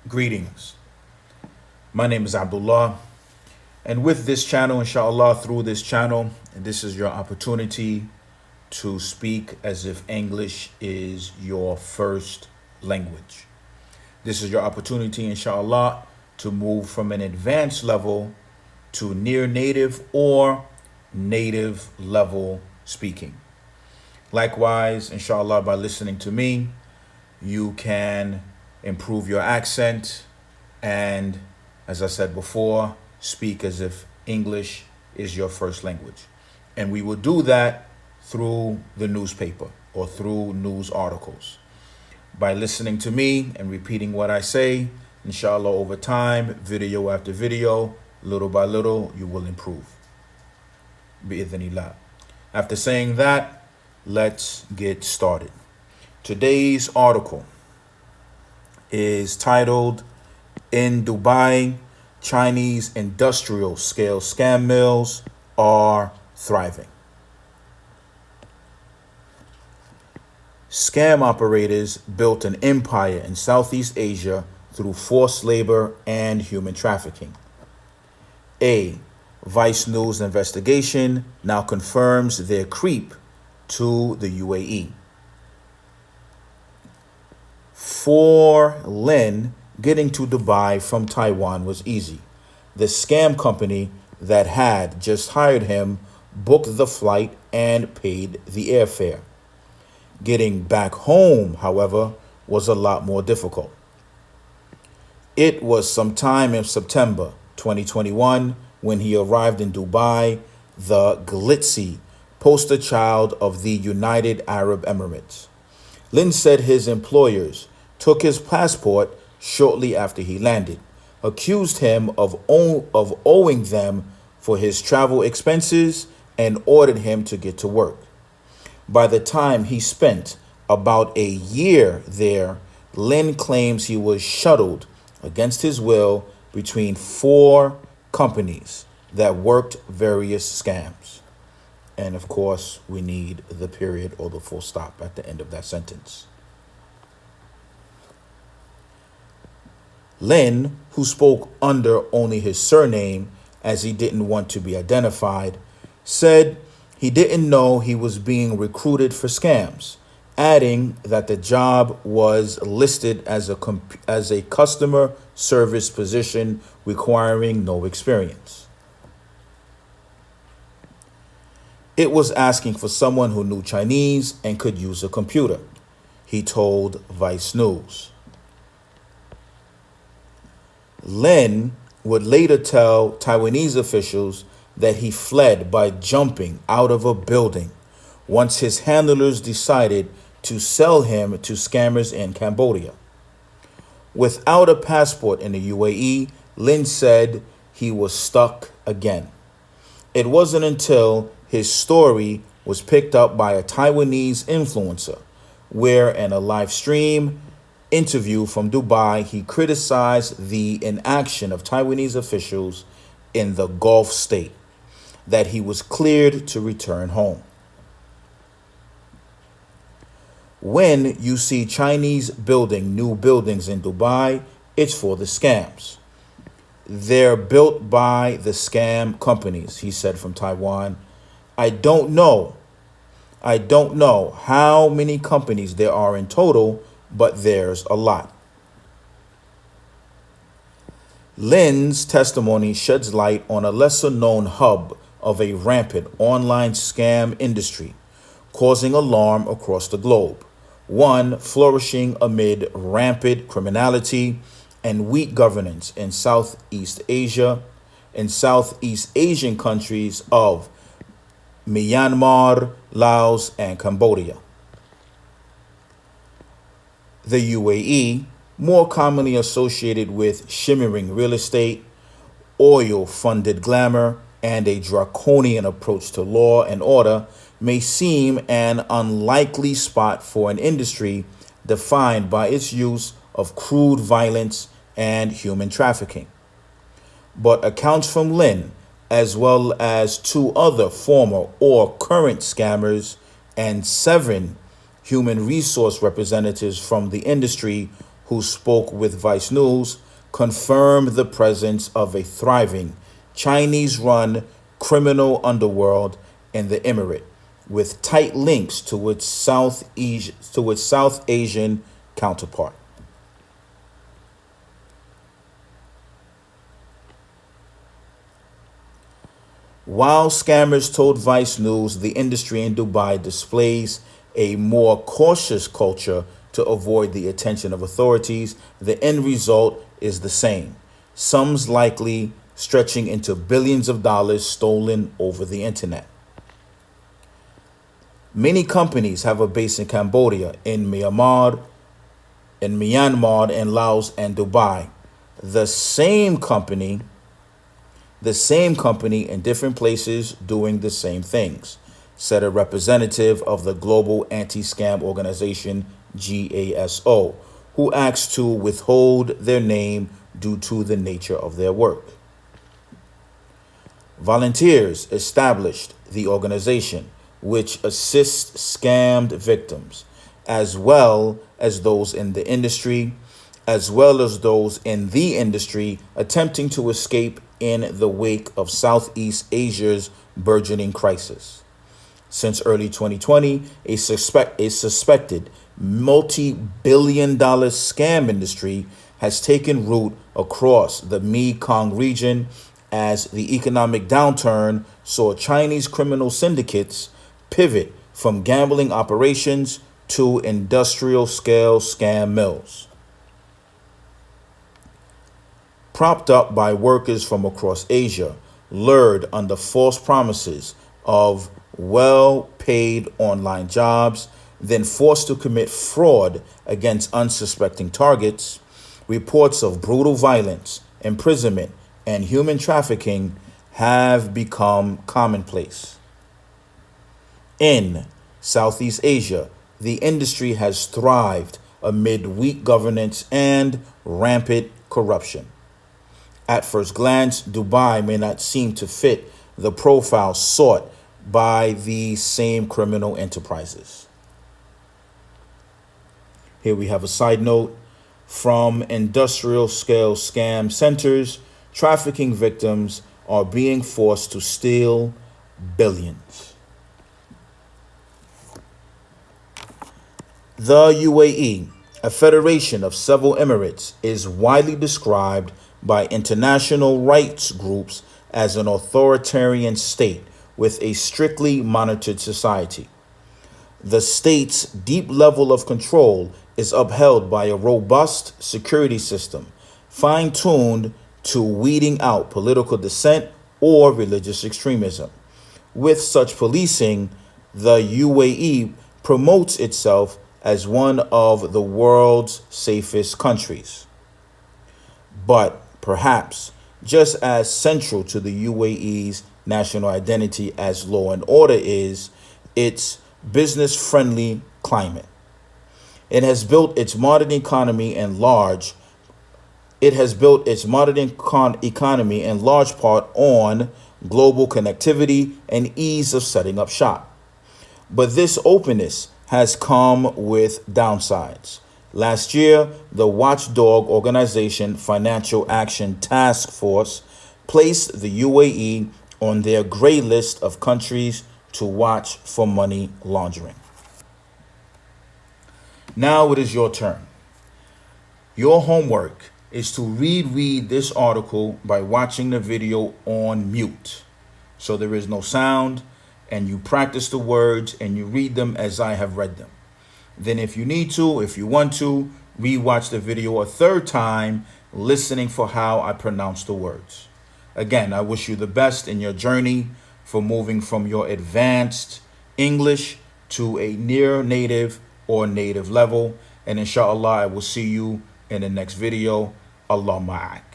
Greetings. My name is Abdullah, and with this channel, inshallah, through this channel, this is your opportunity to speak as if English is your first language. This is your opportunity, inshallah, to move from an advanced level to near native or native level speaking. Likewise, inshallah, by listening to me, you can improve your accent and, as I said before, speak as if English is your first language. And we will do that through the newspaper or through news articles. By listening to me and repeating what I say, inshallah, over time, video after video, little by little, you will improve. Bi'idhnillah. After saying that, let's get started. Today's article is titled, "In Dubai, Chinese industrial scale scam mills are thriving." Scam operators built an empire in Southeast Asia through forced labor and human trafficking. A Vice News investigation now confirms their creep to the UAE. For Lin, getting to Dubai from Taiwan was easy. The scam company that had just hired him booked the flight and paid the airfare. Getting back home, however, was a lot more difficult. It was sometime in September 2021 when he arrived in Dubai, the glitzy poster child of the United Arab Emirates. Lin said his employers took his passport shortly after he landed, accused him of owing them for his travel expenses, and ordered him to get to work. By the time he spent about a year there, Lin claims he was shuttled against his will between 4 companies that worked various scams. And of course, we need the period or the full stop at the end of that sentence. Lin, who spoke under only his surname as he didn't want to be identified, said he didn't know he was being recruited for scams, adding that the job was listed as a customer service position requiring no experience. It was asking for someone who knew Chinese and could use a computer, he told Vice News. Lin would later tell Taiwanese officials that he fled by jumping out of a building once his handlers decided to sell him to scammers in Cambodia. Without a passport in the UAE, Lin said he was stuck again. It wasn't until his story was picked up by a Taiwanese influencer, where in a live stream interview from Dubai, he criticized the inaction of Taiwanese officials in the Gulf state, that he was cleared to return home. When you see Chinese building new buildings in Dubai, it's for the scams. They're built by the scam companies, he said from Taiwan. I don't know how many companies there are in total, but there's a lot. Lin's testimony sheds light on a lesser-known hub of a rampant online scam industry, causing alarm across the globe, one flourishing amid rampant criminality and weak governance in Southeast Asia and Southeast Asian countries of Myanmar, Laos, and Cambodia. The UAE, more commonly associated with shimmering real estate, oil-funded glamour, and a draconian approach to law and order, may seem an unlikely spot for an industry defined by its use of crude violence and human trafficking. But accounts from Lin, as well as 2 other former or current scammers and 7 human resource representatives from the industry who spoke with Vice News, confirmed the presence of a thriving Chinese-run criminal underworld in the emirate, with tight links to its South Asian counterpart. While scammers told Vice News the industry in Dubai displays a more cautious culture to avoid the attention of authorities, the end result is the same. Sums likely stretching into billions of dollars stolen over the internet. Many companies have a base in Cambodia, in Myanmar, and Laos and Dubai. The same company in different places doing the same things, said a representative of the global anti-scam organization GASO, who asked to withhold their name due to the nature of their work. Volunteers established the organization, which assists scammed victims, as well as those in the industry attempting to escape in the wake of Southeast Asia's burgeoning crisis. Since early 2020, a suspected multi-billion-dollar scam industry has taken root across the Mekong region as the economic downturn saw Chinese criminal syndicates pivot from gambling operations to industrial-scale scam mills. Propped up by workers from across Asia, lured under false promises of well-paid online jobs, then forced to commit fraud against unsuspecting targets, reports of brutal violence, imprisonment, and human trafficking have become commonplace. In Southeast Asia, the industry has thrived amid weak governance and rampant corruption. At first glance, Dubai may not seem to fit the profile sought by these same criminal enterprises. Here we have a side note. From industrial scale scam centers, trafficking victims are being forced to steal billions. The UAE, a federation of several emirates, is widely described by international rights groups as an authoritarian state with a strictly monitored society. The state's deep level of control is upheld by a robust security system, fine-tuned to weeding out political dissent or religious extremism. With such policing, the UAE promotes itself as one of the world's safest countries. But perhaps just as central to the UAE's national identity as law and order is its business-friendly climate. It has built its modern economy in large part on global connectivity and ease of setting up shop. But this openness has come with downsides. Last year, the watchdog organization Financial Action Task Force placed the UAE on their gray list of countries to watch for money laundering. Now it is your turn. Your homework is to read this article by watching the video on mute, so there is no sound, and you practice the words and you read them as I have read them. Then if you want to, rewatch the video a third time, listening for how I pronounce the words. Again, I wish you the best in your journey for moving from your advanced English to a near native or native level. And inshallah, I will see you in the next video. Allah ma'ak.